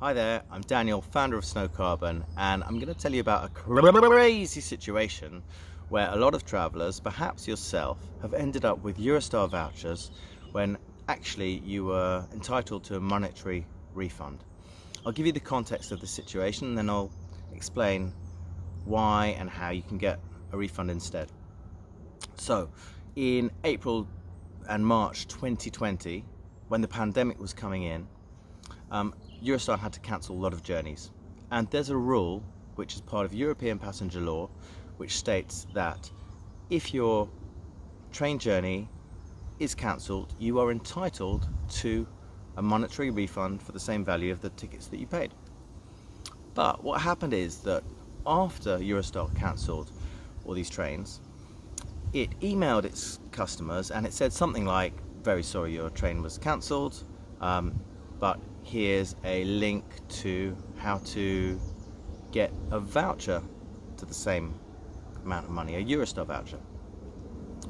Hi there, I'm Daniel, founder of Snow Carbon, and I'm going to tell you about a crazy situation where a lot of travellers, perhaps yourself, have ended up with Eurostar vouchers when actually you were entitled to a monetary refund. I'll give you the context of the situation and then I'll explain why and how you can get a refund instead. So, in April and March 2020, when the pandemic was coming in, Eurostar had to cancel a lot of journeys, and there's a rule which is part of European passenger law which states that if your train journey is cancelled, you are entitled to a monetary refund for the same value of the tickets that you paid. But what happened is that after Eurostar cancelled all these trains, it emailed its customers and it said something like, very sorry your train was cancelled, but here's a link to how to get a voucher to the same amount of money, a Eurostar voucher,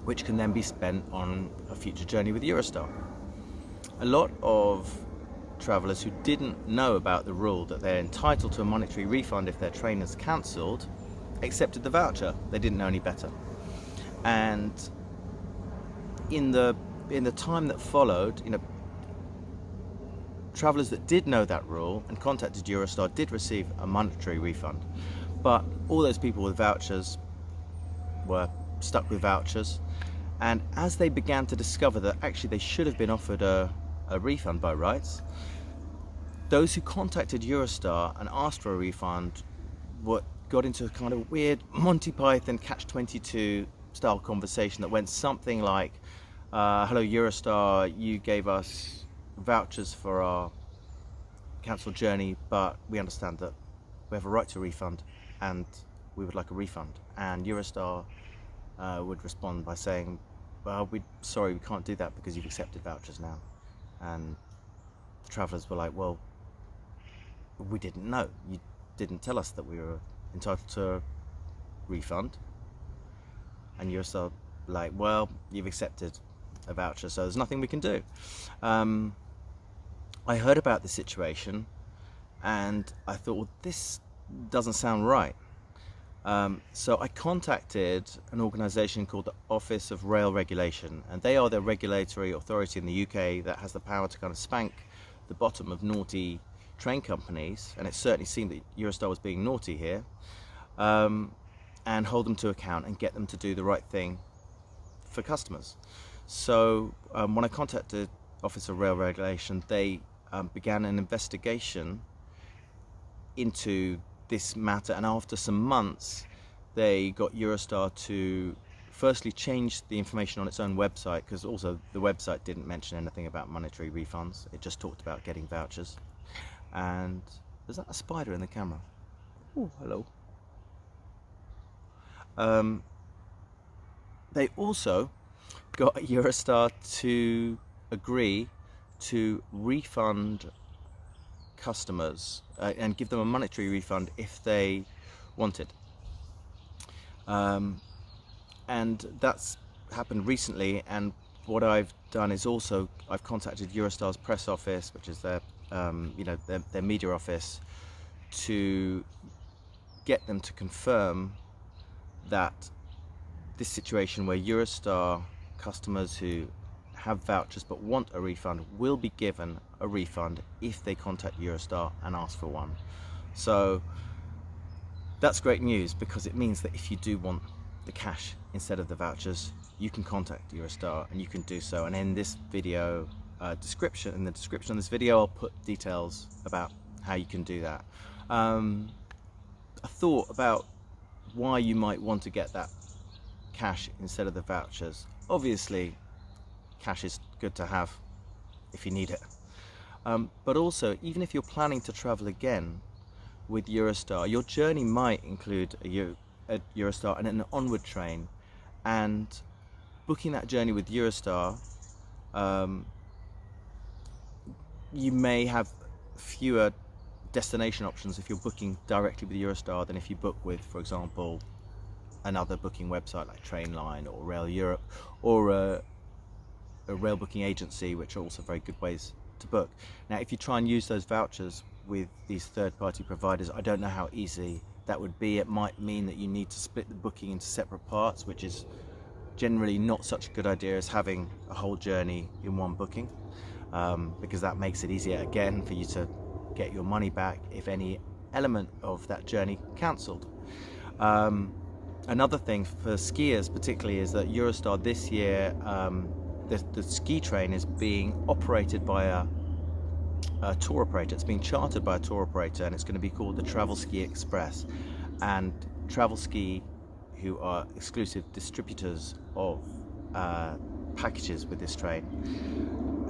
which can then be spent on a future journey with Eurostar. A lot of travellers who didn't know about the rule that they're entitled to a monetary refund if their train is cancelled accepted the voucher. They didn't know any better. And in the time that followed, travellers that did know that rule and contacted Eurostar did receive a monetary refund, but all those people with vouchers were stuck with vouchers, and as they began to discover that actually they should have been offered a refund by rights, those who contacted Eurostar and asked for a refund got into a kind of weird Monty Python Catch-22 style conversation that went something like, hello Eurostar, you gave us vouchers for our cancelled journey, but we understand that we have a right to a refund and we would like a refund. And Eurostar would respond by saying, well, sorry, we can't do that because you've accepted vouchers now. And the travellers were like, well, we didn't know. You didn't tell us that we were entitled to a refund. And Eurostar like, well, you've accepted a voucher, so there's nothing we can do. I heard about the situation and I thought, well, this doesn't sound right. So I contacted an organisation called the Office of Rail Regulation, and they are the regulatory authority in the UK that has the power to kind of spank the bottom of naughty train companies, and it certainly seemed that Eurostar was being naughty here, and hold them to account and get them to do the right thing for customers. So when I contacted Office of Rail Regulation, they began an investigation into this matter, and after some months they got Eurostar to firstly change the information on its own website, because also the website didn't mention anything about monetary refunds, it just talked about getting vouchers. And is that a spider in the camera? Oh, hello. They also got Eurostar to agree to refund customers and give them a monetary refund if they wanted. And that's happened recently, and what I've done is also I've contacted Eurostar's press office, which is their their media office, to get them to confirm that this situation where Eurostar customers who have vouchers but want a refund will be given a refund if they contact Eurostar and ask for one. So that's great news, because it means that if you do want the cash instead of the vouchers, you can contact Eurostar, and you can do so. And in this video in the description of this video, I'll put details about how you can do that. I thought about why you might want to get that cash instead of the vouchers. Obviously, cash is good to have if you need it. But also, even if you're planning to travel again with Eurostar, your journey might include a Eurostar and an onward train, and booking that journey with Eurostar, you may have fewer destination options if you're booking directly with Eurostar than if you book with, for example, another booking website like Trainline or Rail Europe, or a rail booking agency, which are also very good ways to book. Now, if you try and use those vouchers with these third-party providers. I don't know how easy that would be. It might mean that you need to split the booking into separate parts, which is generally not such a good idea as having a whole journey in one booking, because that makes it easier again for you to get your money back if any element of that journey cancelled. Another thing for skiers particularly is that Eurostar this year, the ski train is being operated by a tour operator. It's being chartered by a tour operator, and it's going to be called the Travelski Express. And Travelski, who are exclusive distributors of packages with this train,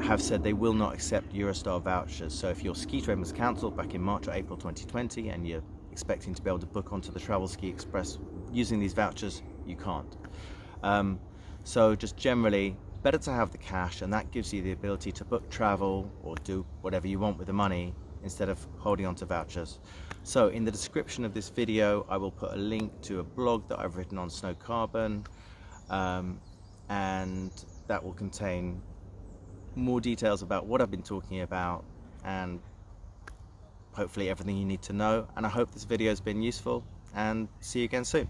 have said they will not accept Eurostar vouchers. So if your ski train was cancelled back in March or April 2020 and you're expecting to be able to book onto the Travelski Express using these vouchers, you can't. So just generally, better to have the cash, and that gives you the ability to book travel or do whatever you want with the money instead of holding on to vouchers. So in the description of this video I will put a link to a blog that I've written on Snowcarbon, and that will contain more details about what I've been talking about and hopefully everything you need to know. And I hope this video has been useful, and see you again soon.